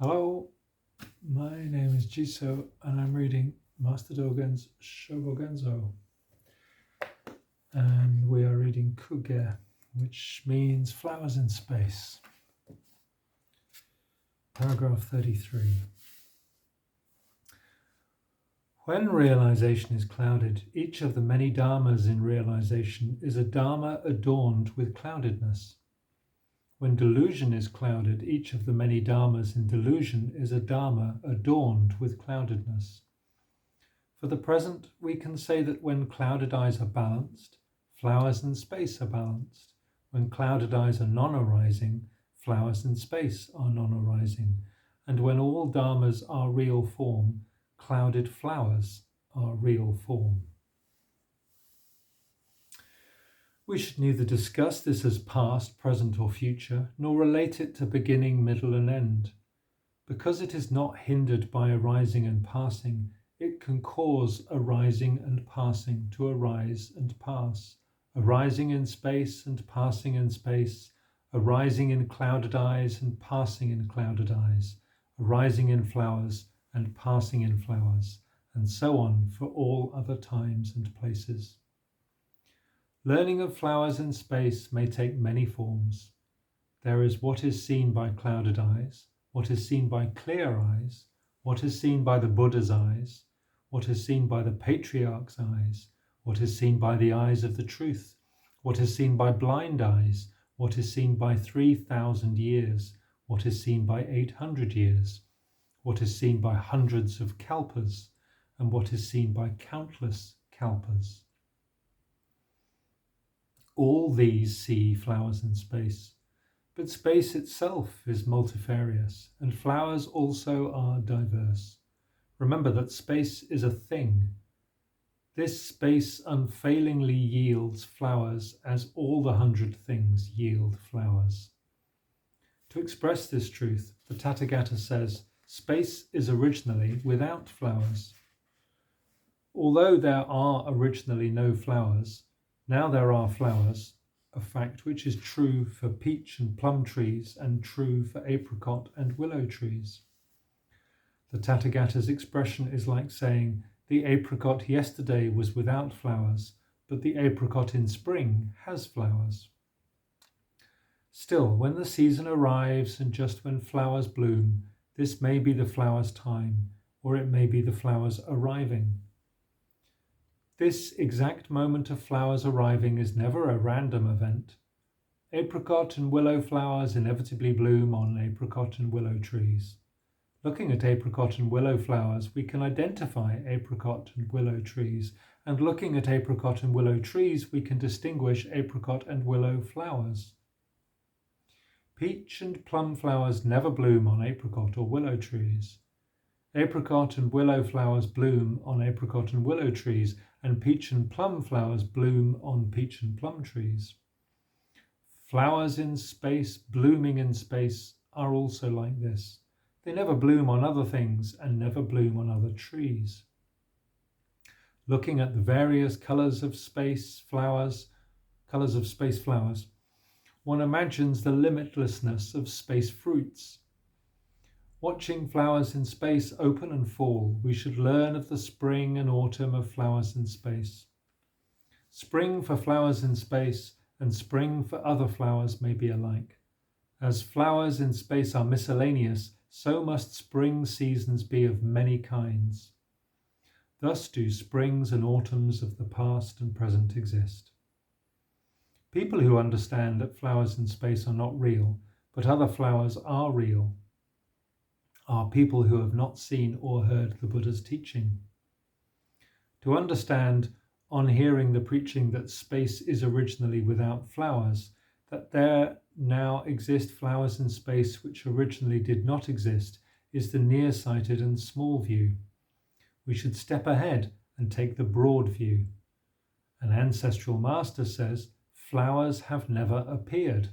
Hello, my name is Jiso and I'm reading Master Dōgen's Shōbōgenzō. And we are reading Kuge, which means flowers in space. Paragraph 33. When realization is clouded, each of the many dharmas in realization is a dharma adorned with cloudedness. When delusion is clouded, each of the many dharmas in delusion is a dharma adorned with cloudedness. For the present, we can say that when clouded eyes are balanced, flowers in space are balanced. When clouded eyes are non-arising, flowers in space are non-arising. And when all dharmas are real form, clouded flowers are real form. We should neither discuss this as past, present, or future, nor relate it to beginning, middle, and end. Because it is not hindered by arising and passing, it can cause arising and passing to arise and pass, arising in space and passing in space, arising in clouded eyes and passing in clouded eyes, arising in flowers and passing in flowers, and so on for all other times and places. Learning of flowers in space may take many forms. There is what is seen by clouded eyes, what is seen by clear eyes, what is seen by the Buddha's eyes, what is seen by the patriarch's eyes, what is seen by the eyes of the truth, what is seen by blind eyes, what is seen by 3,000 years, what is seen by 800 years, what is seen by hundreds of kalpas, and what is seen by countless kalpas. All these see flowers in space, but space itself is multifarious, and flowers also are diverse. Remember that space is a thing. This space unfailingly yields flowers as all the 100 things yield flowers. To express this truth, the Tathagata says, space is originally without flowers. Although there are originally no flowers, now there are flowers, a fact which is true for peach and plum trees and true for apricot and willow trees. The Tathagata's expression is like saying, the apricot yesterday was without flowers, but the apricot in spring has flowers. Still, when the season arrives and just when flowers bloom, this may be the flowers' time, or it may be the flowers arriving. This exact moment of flowers arriving is never a random event. Apricot and willow flowers inevitably bloom on apricot and willow trees. Looking at apricot and willow flowers, we can identify apricot and willow trees, and looking at apricot and willow trees, we can distinguish apricot and willow flowers. Peach and plum flowers never bloom on apricot or willow trees. Apricot and willow flowers bloom on apricot and willow trees, and peach and plum flowers bloom on peach and plum trees. Flowers in space, blooming in space, are also like this. They never bloom on other things and never bloom on other trees. Looking at the various colours of space flowers, one imagines the limitlessness of space fruits. Watching flowers in space open and fall, we should learn of the spring and autumn of flowers in space. Spring for flowers in space and spring for other flowers may be alike. As flowers in space are miscellaneous, so must spring seasons be of many kinds. Thus do springs and autumns of the past and present exist. People who understand that flowers in space are not real, but other flowers are real, are people who have not seen or heard the Buddha's teaching. To understand, on hearing the preaching that space is originally without flowers, that there now exist flowers in space which originally did not exist, is the nearsighted and small view. We should step ahead and take the broad view. An ancestral master says, flowers have never appeared.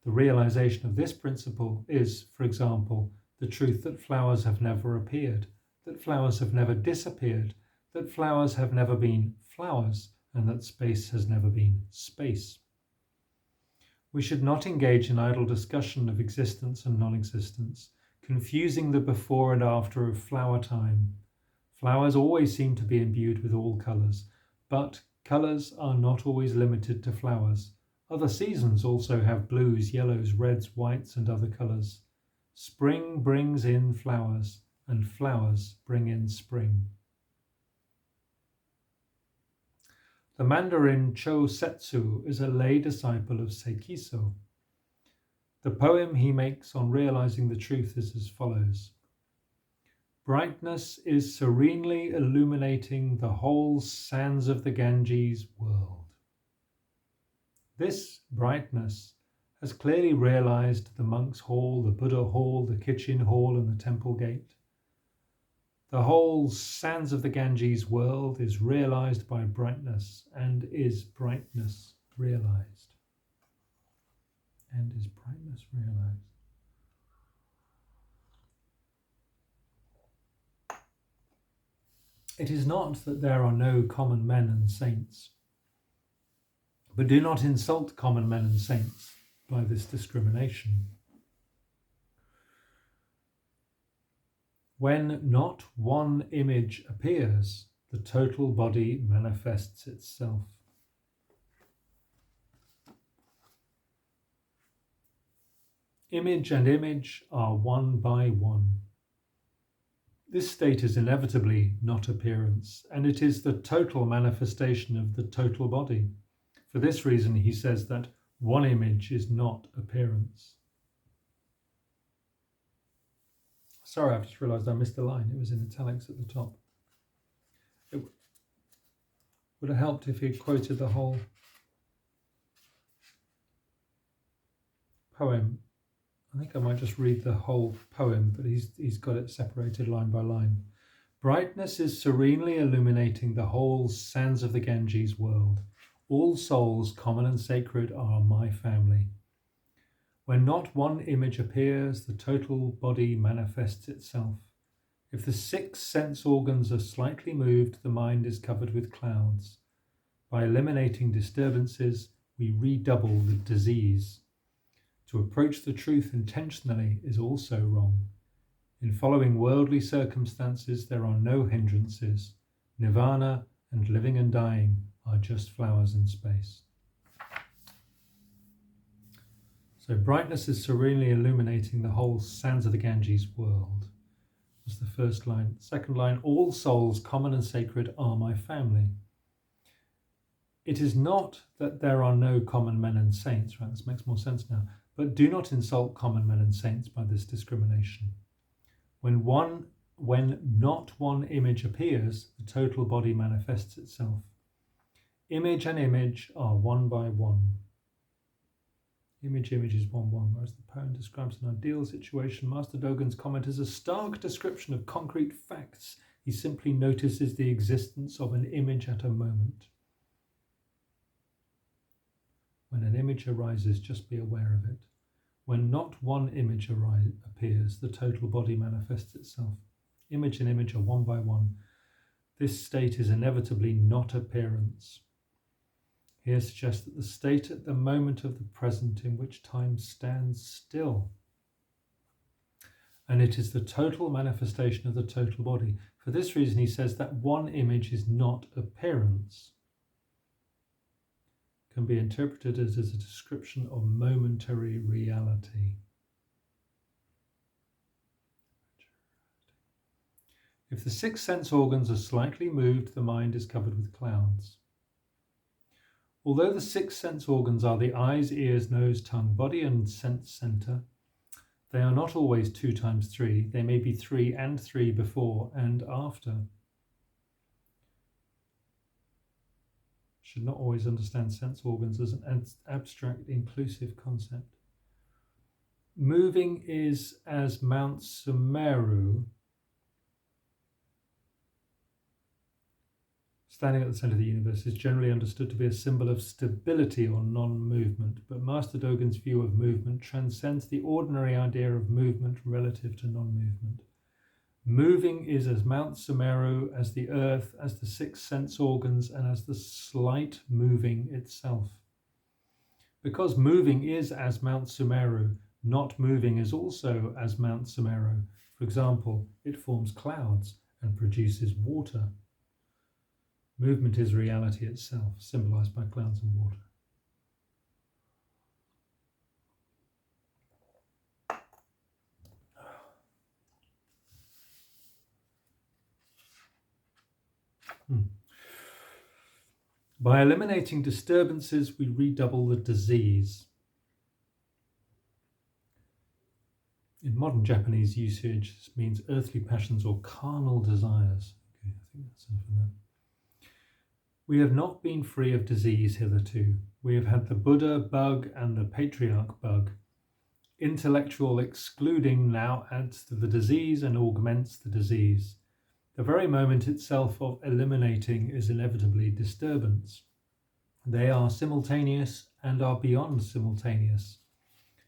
The realization of this principle is, for example, the truth that flowers have never appeared, that flowers have never disappeared, that flowers have never been flowers, and that space has never been space. We should not engage in idle discussion of existence and non-existence. confusing the before and after of flower time. Flowers always seem to be imbued with all colours, but colours are not always limited to flowers. Other seasons also have blues, yellows, reds, whites, and other colours. Spring brings in flowers, and flowers bring in spring. The Mandarin Chōsetsu is a lay disciple of Seikiso. The poem he makes on realizing the truth is as follows. Brightness is serenely illuminating the whole sands of the Ganges world. This brightness has clearly realized the monk's hall, the Buddha hall, the kitchen hall, and the temple gate. The whole sands of the Ganges world is realized by brightness, and is brightness realized. And is brightness realized. It is not that there are no common men and saints, but do not insult common men and saints by this discrimination. When not one image appears, the total body manifests itself. Image and image are one by one. This state is inevitably not appearance, and it is the total manifestation of the total body. For this reason, he says that one image is not appearance. Sorry, I've just realised I missed a line. It was in italics at the top. It would have helped if he had quoted the whole poem. I think I might just read the whole poem, but he's got it separated line by line. Brightness is serenely illuminating the whole sands of the Ganges world. All souls, common and sacred, are my family. When not one image appears, the total body manifests itself. If the 6 sense organs are slightly moved, the mind is covered with clouds. By eliminating disturbances, we redouble the disease. To approach the truth intentionally is also wrong. In following worldly circumstances, there are no hindrances. Nirvana and living and dying are just flowers in space. So brightness is serenely illuminating the whole sands of the Ganges world. That's the first line. Second line, all souls, common and sacred, are my family. It is not that there are no common men and saints, right? This makes more sense now. But do not insult common men and saints by this discrimination. When not one image appears, the total body manifests itself. Image and image are one by one. Image is one, whereas the poem describes an ideal situation. Master Dōgen's comment is a stark description of concrete facts. He simply notices the existence of an image at a moment. When an image arises, just be aware of it. When not one image appears, the total body manifests itself. Image and image are one by one. This state is inevitably not appearance. Here suggests that the state at the moment of the present in which time stands still. And it is the total manifestation of the total body. For this reason, he says that one image is not appearance. Can be interpreted as a description of momentary reality. If the 6 sense organs are slightly moved, the mind is covered with clouds. Although the 6 sense organs are the eyes, ears, nose, tongue, body, and sense center, they are not always 2 times 3. They may be 3 and 3 before and after. Should not always understand sense organs as an abstract, inclusive concept. Moving is as Mount Sumeru, standing at the center of the universe, is generally understood to be a symbol of stability or non-movement, but Master Dōgen's view of movement transcends the ordinary idea of movement relative to non-movement. Moving is as Mount Sumeru, as the earth, as the 6 sense organs, and as the slight moving itself. Because moving is as Mount Sumeru, Not moving is also as Mount Somero. For example, it forms clouds and produces water. Movement is reality itself, symbolized by clouds and water. By eliminating disturbances, we redouble the disease. In modern Japanese usage, this means earthly passions or carnal desires. Okay, I think that's enough of that. We have not been free of disease hitherto. We have had the Buddha bug and the patriarch bug. Intellectual excluding now adds to the disease and augments the disease. The very moment itself of eliminating is inevitably disturbance. They are simultaneous and are beyond simultaneous.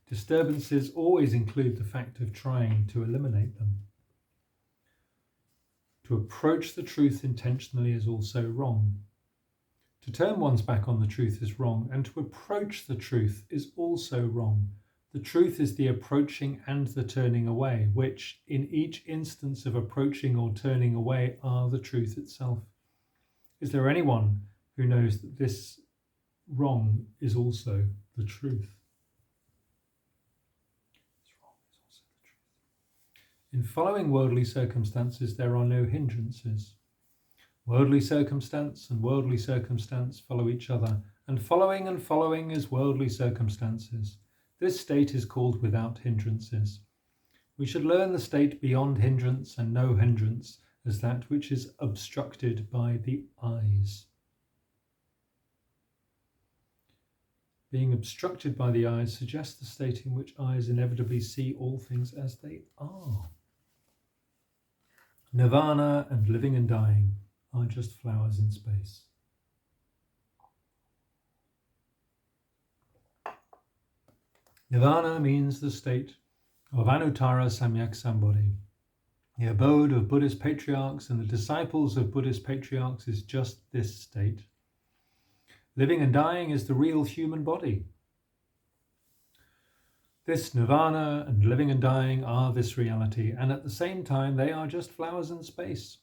Disturbances always include the fact of trying to eliminate them. To approach the truth intentionally is also wrong. To turn one's back on the truth is wrong, and to approach the truth is also wrong. The truth is the approaching and the turning away, which, in each instance of approaching or turning away, are the truth itself. Is there anyone who knows that this wrong is also the truth? In following worldly circumstances, there are no hindrances. Worldly circumstance and worldly circumstance follow each other, and following is worldly circumstances. This state is called without hindrances. We should learn the state beyond hindrance and no hindrance as that which is obstructed by the eyes. Being obstructed by the eyes suggests the state in which eyes inevitably see all things as they are. Nirvana and living and dying are just flowers in space. Nirvana means the state of Anuttara Samyak Sambodhi. The abode of Buddhist patriarchs and the disciples of Buddhist patriarchs is just this state. Living and dying is the real human body. This nirvana and living and dying are this reality, and at the same time they are just flowers in space.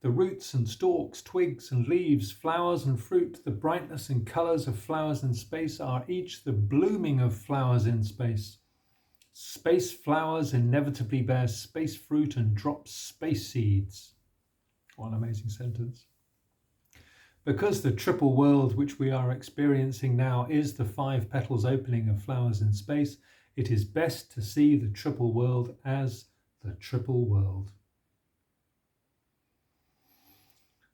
The roots and stalks, twigs and leaves, flowers and fruit, the brightness and colours of flowers in space are each the blooming of flowers in space. Space flowers inevitably bear space fruit and drop space seeds. What an amazing sentence. Because the triple world which we are experiencing now is the 5 petals opening of flowers in space, it is best to see the triple world as the triple world.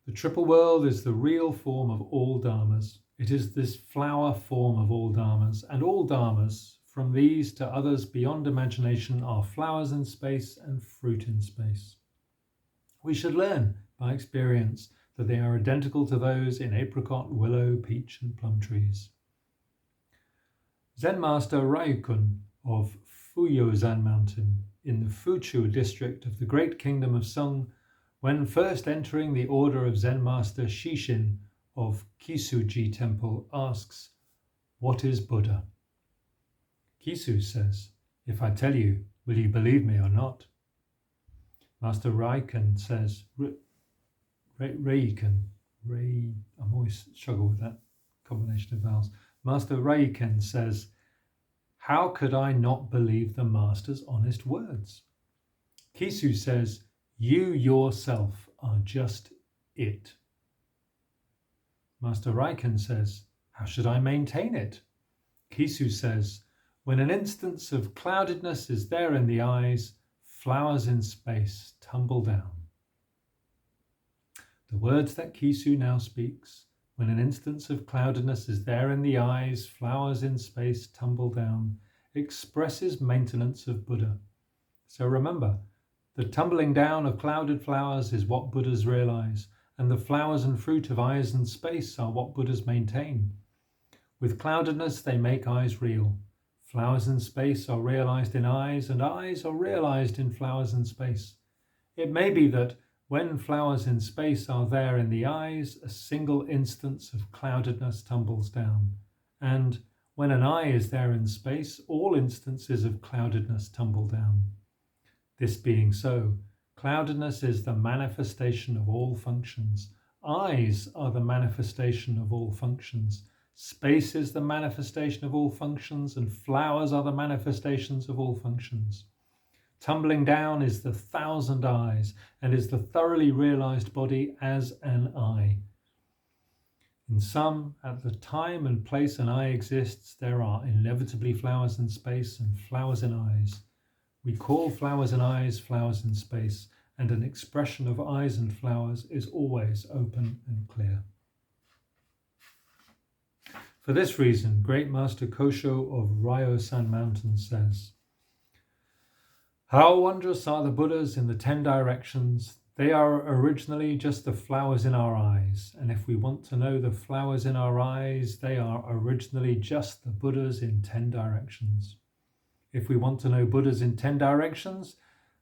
The triple world is the real form of all dharmas. It is this flower form of all dharmas, and all dharmas, from these to others beyond imagination, are flowers in space and fruit in space. We should learn by experience that they are identical to those in apricot, willow, peach and plum trees. Zen Master Ryukun of Fuyōzan Mountain in the Fuchu district of the great kingdom of Sung, when first entering the order of Zen Master Shishin of Kisuji Temple, asks, "What is Buddha?" Kisu says, "If I tell you, will you believe me or not?" Master Raiken says, I always struggle with that combination of vowels. Master Raiken says, "How could I not believe the Master's honest words?" Kisu says, "You yourself are just it." Master Raiken says, "How should I maintain it?" Kisu says, "When an instance of cloudedness is there in the eyes, flowers in space tumble down." The words that Kisu now speaks, "When an instance of cloudedness is there in the eyes, flowers in space tumble down," expresses maintenance of Buddha. So remember, the tumbling down of clouded flowers is what Buddhas realize, and the flowers and fruit of eyes and space are what Buddhas maintain. With cloudedness, they make eyes real. Flowers in space are realized in eyes, and eyes are realized in flowers in space. It may be that when flowers in space are there in the eyes, a single instance of cloudedness tumbles down. And When an eye is there in space, all instances of cloudedness tumble down. This being so, cloudedness is the manifestation of all functions. Eyes are the manifestation of all functions. Space is the manifestation of all functions, and flowers are the manifestations of all functions. Tumbling down is the thousand eyes, and is the thoroughly realized body as an eye. In sum, at the time and place an eye exists, there are inevitably flowers in space and flowers in eyes. We call flowers in eyes flowers in space, and an expression of eyes and flowers is always open and clear. For this reason, Great Master Kosho of Ryo-san Mountain says, "How wondrous are the Buddhas in the 10 directions. They are originally just the flowers in our eyes, and if we want to know the flowers in our eyes, they are originally just the Buddhas in 10 directions. If we want to know Buddhas in 10 directions,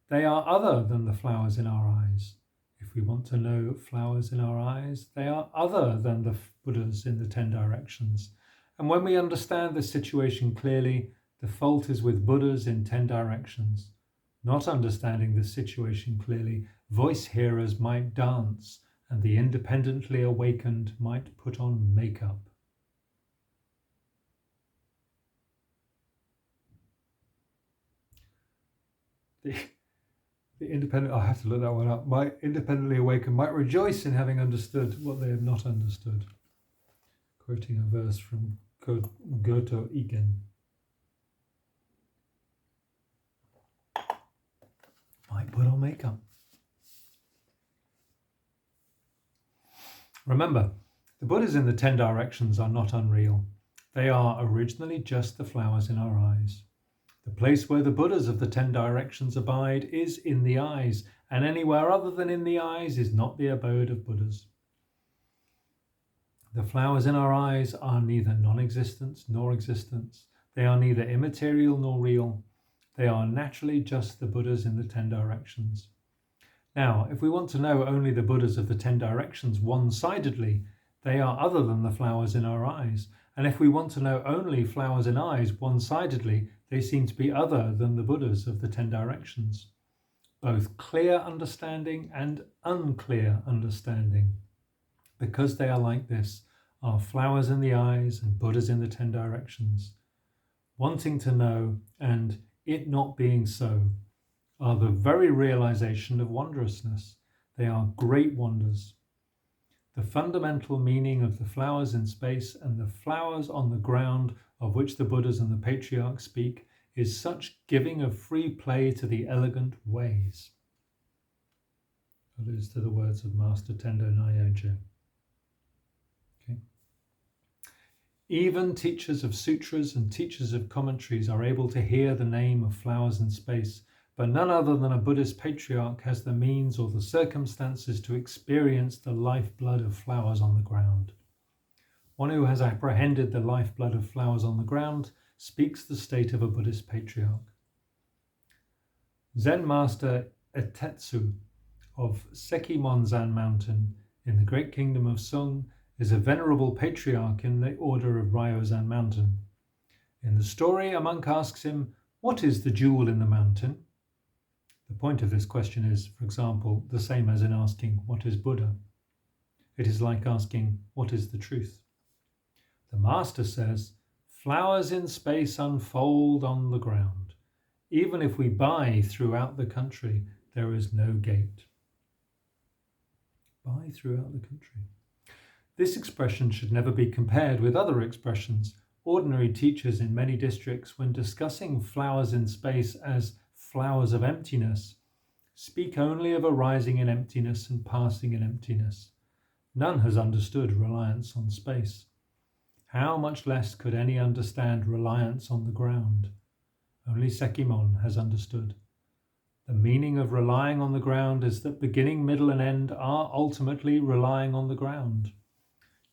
they are other than the flowers in our eyes. If we want to know flowers in our eyes, they are other than the Buddhas in the 10 directions. And when we understand the situation clearly, the fault is with Buddhas in 10 directions. Not understanding the situation clearly, voice hearers might dance, and the independently awakened might put on makeup." The independent, I have to look that one up. Might independently awakened might rejoice in having understood what they have not understood. Quoting a verse from Dōgen. Might put on makeup. Remember, the Buddhas in the 10 directions are not unreal. They are originally just the flowers in our eyes. The place where the Buddhas of the 10 directions abide is in the eyes, and anywhere other than in the eyes is not the abode of Buddhas. The flowers in our eyes are neither non-existence nor existence. They are neither immaterial nor real. They are naturally just the Buddhas in the 10 directions. Now, if we want to know only the Buddhas of the 10 directions one-sidedly, they are other than the flowers in our eyes. And if we want to know only flowers in eyes one-sidedly, they seem to be other than the Buddhas of the 10 directions. Both clear understanding and unclear understanding, because they are like this, are flowers in the eyes and Buddhas in the 10 directions. Wanting to know and it not being so are the very realization of wondrousness. They are great wonders. The fundamental meaning of the flowers in space and the flowers on the ground of which the Buddhas and the patriarchs speak is such giving of free play to the elegant ways. Alludes to the words of Master Tendo Nyojo. Okay. Even teachers of sutras and teachers of commentaries are able to hear the name of flowers in space, but none other than a Buddhist patriarch has the means or the circumstances to experience the lifeblood of flowers on the ground. One who has apprehended the lifeblood of flowers on the ground speaks the state of a Buddhist patriarch. Zen Master Etetsu of Sekimonzan Mountain in the great kingdom of Sung is a venerable patriarch in the order of Ryozan Mountain. In the story, a monk asks him, "What is the jewel in the mountain?" The point of this question is, for example, the same as in asking, "What is Buddha?" It is like asking, "What is the truth?" The master says, "Flowers in space unfold on the ground. Even if we buy throughout the country, there is no gate." Buy throughout the country. This expression should never be compared with other expressions. Ordinary teachers in many districts, when discussing flowers in space as flowers of emptiness, speak only of arising in emptiness and passing in emptiness. None has understood reliance on space. How much less could any understand reliance on the ground? Only Sekimon has understood. The meaning of relying on the ground is that beginning, middle, and end are ultimately relying on the ground.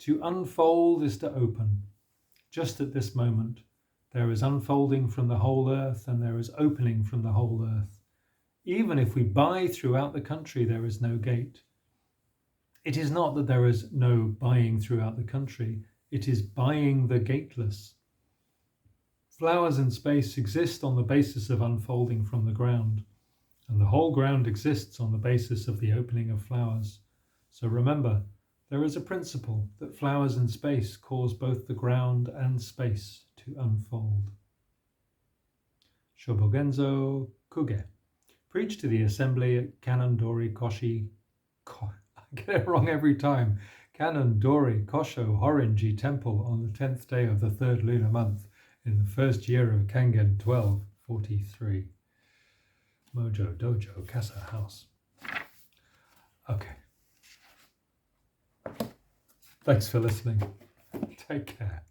To unfold is to open. Just at this moment, there is unfolding from the whole earth and there is opening from the whole earth. Even if we buy throughout the country, there is no gate. It is not that there is no buying throughout the country, it is buying the gateless. Flowers in space exist on the basis of unfolding from the ground, and the whole ground exists on the basis of the opening of flowers. So remember, there is a principle that flowers in space cause both the ground and space to unfold. Shōbōgenzō Kuge. Preached to the assembly at Kanondori Koshi. I get it wrong every time. Kanondori Kosho Horinji Temple on the 10th day of the 3rd lunar month in the first year of Kangen 1243. Mojo Dojo Casa House. Okay. Thanks for listening. Take care.